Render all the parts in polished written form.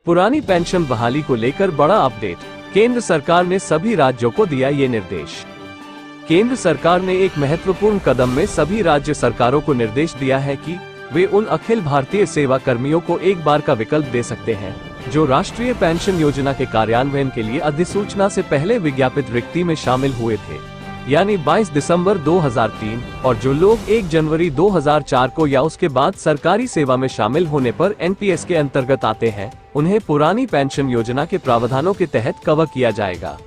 पुरानी पेंशन बहाली को लेकर बड़ा अपडेट। केंद्र सरकार ने सभी राज्यों को दिया ये निर्देश। केंद्र सरकार ने एक महत्वपूर्ण कदम में सभी राज्य सरकारों को निर्देश दिया है कि वे उन अखिल भारतीय सेवा कर्मियों को एक बार का विकल्प दे सकते हैं जो राष्ट्रीय पेंशन योजना के कार्यान्वयन के लिए अधिसूचना से पहले विज्ञापित रिक्ति में शामिल हुए थे, यानी 22 दिसंबर 2003, और जो लोग 1 जनवरी 2004 को या उसके बाद सरकारी सेवा में शामिल होने पर एनपीएस के अंतर्गत आते हैं, उन्हें पुरानी पेंशन योजना के प्रावधानों के तहत कवर किया जाएगा।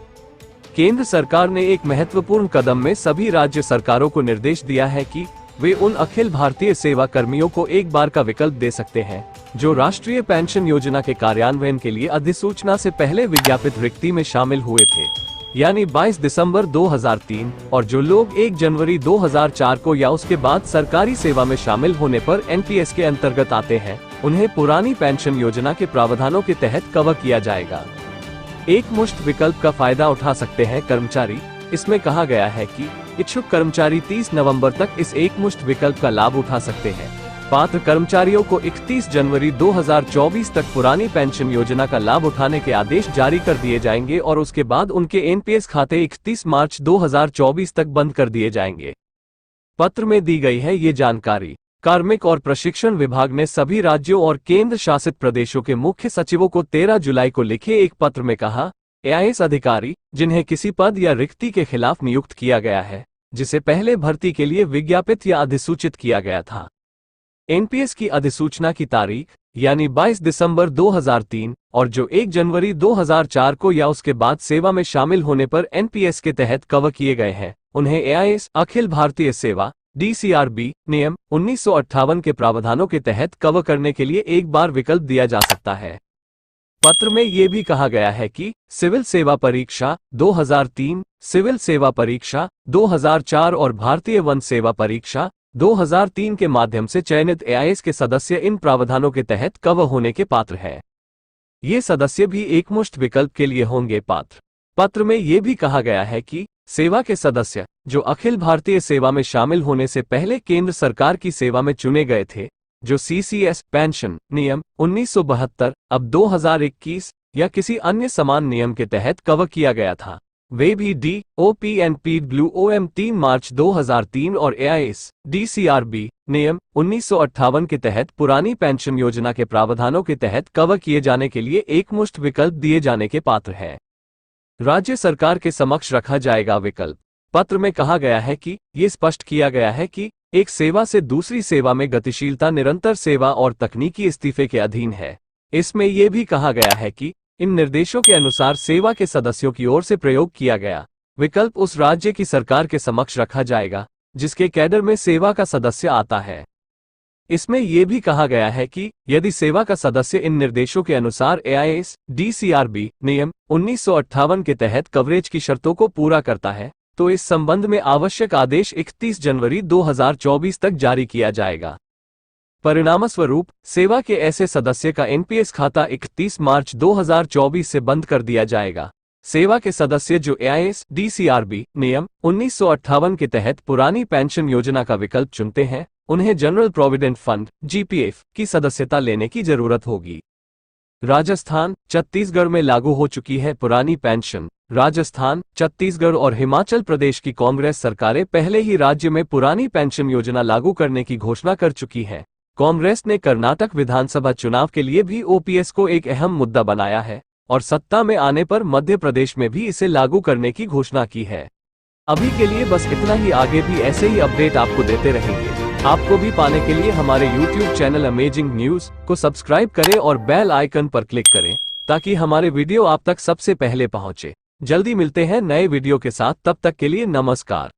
केंद्र सरकार ने एक महत्वपूर्ण कदम में सभी राज्य सरकारों को निर्देश दिया है कि वे उन अखिल भारतीय सेवा कर्मियों को एक बार का विकल्प दे सकते हैं जो राष्ट्रीय पेंशन योजना के कार्यान्वयन के लिए अधिसूचना से पहले विज्ञापित रिक्ति में शामिल हुए थे, यानी 22 दिसंबर 2003, और जो लोग 1 जनवरी 2004 को या उसके बाद सरकारी सेवा में शामिल होने पर एनपीएस के अंतर्गत आते हैं, उन्हें पुरानी पेंशन योजना के प्रावधानों के तहत कवर किया जाएगा। एक मुश्त विकल्प का फायदा उठा सकते हैं कर्मचारी। इसमें कहा गया है कि इच्छुक कर्मचारी 30 नवंबर तक इस एक मुश्त विकल्प का लाभ उठा सकते हैं। पात्र कर्मचारियों को 31 जनवरी 2024 तक पुरानी पेंशन योजना का लाभ उठाने के आदेश जारी कर दिए जाएंगे और उसके बाद उनके एनपीएस खाते 31 मार्च 2024 तक बंद कर दिए जाएंगे। पत्र में दी गई है ये जानकारी। कार्मिक और प्रशिक्षण विभाग ने सभी राज्यों और केंद्र शासित प्रदेशों के मुख्य सचिवों को 13 जुलाई को लिखे एक पत्र में कहा, एआईएस अधिकारी जिन्हें किसी पद या रिक्ति के खिलाफ नियुक्त किया गया है, जिसे पहले भर्ती के लिए विज्ञापित या अधिसूचित किया गया था, एनपीएस की अधिसूचना की तारीख यानी 22 दिसंबर 2003, और जो 1 जनवरी 2004 को या उसके बाद सेवा में शामिल होने पर एनपीएस के तहत कवर किए गए हैं, उन्हें एआईएस अखिल भारतीय सेवा डीसीआरबी नियम 1958 के प्रावधानों के तहत कवर करने के लिए एक बार विकल्प दिया जा सकता है। पत्र में ये भी कहा गया है कि सिविल सेवा परीक्षा 2003, सिविल सेवा परीक्षा 2004 और भारतीय वन सेवा परीक्षा 2003 के माध्यम से चयनित एआईएस के सदस्य इन प्रावधानों के तहत कवर होने के पात्र हैं। ये सदस्य भी एकमुश्त विकल्प के लिए होंगे पात्र। पत्र में ये भी कहा गया है कि सेवा के सदस्य जो अखिल भारतीय सेवा में शामिल होने से पहले केंद्र सरकार की सेवा में चुने गए थे, जो सीसीएस पेंशन नियम 1972 अब 2021 या किसी अन्य समान नियम के तहत कवर किया गया था, वे भी DOPNPWOM 3 मार्च 2003 और एआईएस डीसीआरबी नियम 1958 के तहत पुरानी पेंशन योजना के प्रावधानों के तहत कवर किए जाने के लिए एकमुश्त विकल्प दिए जाने के पात्र हैं। राज्य सरकार के समक्ष रखा जाएगा विकल्प। पत्र में कहा गया है कि ये स्पष्ट किया गया है कि एक सेवा से दूसरी सेवा में गतिशीलता निरंतर सेवा और तकनीकी इस्तीफे के अधीन है। इसमें यह भी कहा गया है कि इन निर्देशों के अनुसार सेवा के सदस्यों की ओर से प्रयोग किया गया विकल्प उस राज्य की सरकार के समक्ष रखा जाएगा जिसके कैडर में सेवा का सदस्य आता है। इसमें यह भी कहा गया है कि यदि सेवा का सदस्य इन निर्देशों के अनुसार एआईएस डीसीआरबी नियम 1958 के तहत कवरेज की शर्तों को पूरा करता है, तो इस संबंध में आवश्यक आदेश 31 जनवरी 2024 तक जारी किया जाएगा। परिणामस्वरूप सेवा के ऐसे सदस्य का एनपीएस खाता 31 मार्च 2024 से बंद कर दिया जाएगा। सेवा के सदस्य जो एआईएस डीसीआरबी नियम 1958 के तहत पुरानी पेंशन योजना का विकल्प चुनते हैं, उन्हें जनरल प्रोविडेंट फंड जीपीएफ की सदस्यता लेने की जरूरत होगी। राजस्थान, छत्तीसगढ़ में लागू हो चुकी है पुरानी पेंशन। राजस्थान, छत्तीसगढ़ और हिमाचल प्रदेश की कांग्रेस सरकारें पहले ही राज्य में पुरानी पेंशन योजना लागू करने की घोषणा कर चुकी है। कांग्रेस ने कर्नाटक विधानसभा चुनाव के लिए भी ओपीएस को एक अहम मुद्दा बनाया है और सत्ता में आने पर मध्य प्रदेश में भी इसे लागू करने की घोषणा की है। अभी के लिए बस इतना ही, आगे भी ऐसे ही अपडेट आपको देते रहेंगे। आपको भी पाने के लिए हमारे YouTube चैनल अमेजिंग न्यूज को सब्सक्राइब करें और बेल आइकन पर क्लिक करें ताकि हमारे वीडियो आप तक सबसे पहले पहुंचे। जल्दी मिलते हैं नए वीडियो के साथ, तब तक के लिए नमस्कार।